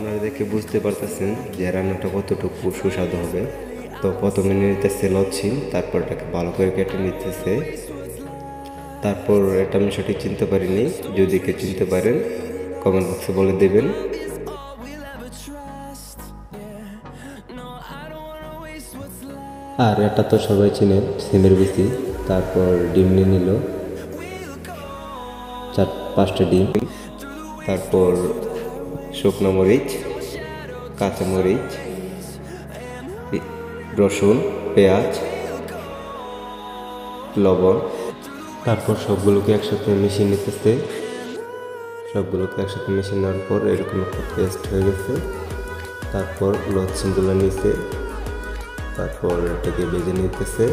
আপনারা দেখে বুঝতে পারতেছেন যে রান্নাটা কতটুকু সুস্বাদু হবে। তো প্রথমে নিতেছে লচ্ছিম, তারপর এটাকে ভালো করে কেটে নিতেছে। তারপর এটা আমি সঠিক চিনতে পারিনি, যদি কেউ চিনতে পারেন কমেন্ট বক্সে বলে দেবেন। আর এটা তো সবাই চিনে, সিমের বিচি। তারপর ডিম নিয়ে নিল 4-5টা ডিম। তারপর শুকনো মরিচ, কাঁচা মরিচ, রসুন, পেঁয়াজ, লবণ। তারপর সবগুলোকে একসাথে মিশিয়ে নিতেছে। সবগুলোকে একসাথে মিশিয়ে নেওয়ার পর এরকম একটা পেস্ট হয়ে গেছে। তারপর লচ্ছিমগুলো নিচে, তারপর এটাকে ভেজে নিতেছে।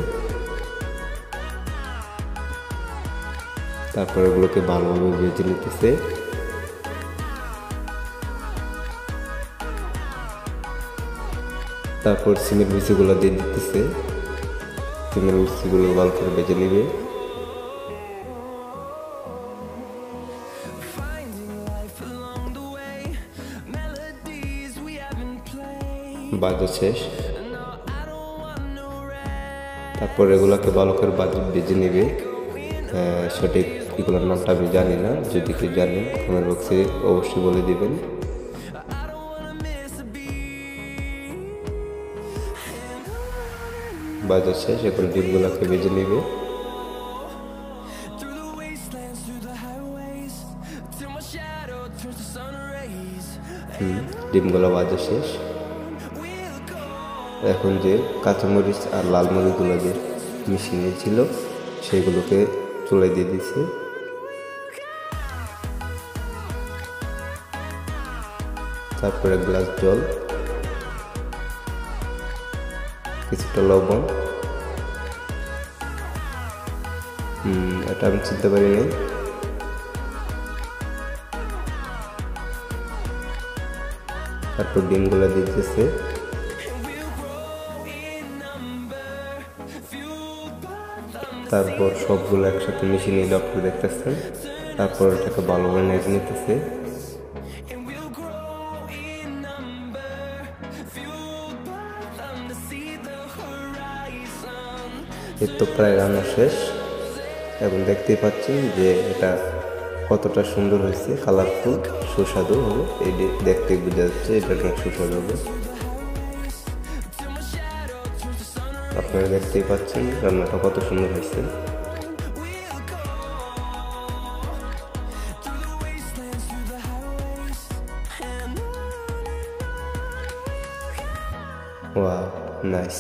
তারপর এগুলোকে ভালোভাবে ভেজে নিতেছে। তারপর সিমের বিচিগুলো দিয়ে দিতেছে। সিমের বিচিগুলো ভালো করে ভেজে নিবে। ভাজা শেষ। তারপর এগুলোকে ভালো করে ভেজে নিবে। সঠিক এগুলোর নামটা আমি জানি না, যদি কেউ জানেন কমেন্ট বক্সে অবশ্যই বলে দিবেন। ভাজা শেষ, এখন ডিমগুলোকে ভেজে নিবে। ডিমগুলো ভাজা শেষ। এখন যে কাঁচামরিচ আর লাল মরিচগুলো যে মিশিয়ে নিয়েছিল সেগুলোকে চুলায় দিয়ে দিচ্ছে। তারপরে এক গ্লাস জল, কিছুটা লবণ। এটা আমি চিনতে পারিনি। তারপর ডিমগুলো দিতেছে। তারপর সবগুলো একসাথে মিশিয়ে নিলে আপনারা দেখতেছেন। তারপর এটাকে ভালোভাবে নেড়ে নিতেছে। এর তো প্রায় রান্না শেষ। এবং দেখতেই পাচ্ছেন যে এটা কতটা সুন্দর হয়েছে, কালারফুল, সুস্বাদু হবে। এই দেখতে বোঝা যাচ্ছে এটা অনেক সুস্বাদু হবে। আপনারা দেখতেই পাচ্ছেন রান্নাটা কত সুন্দর হয়েছে। Wow, nice.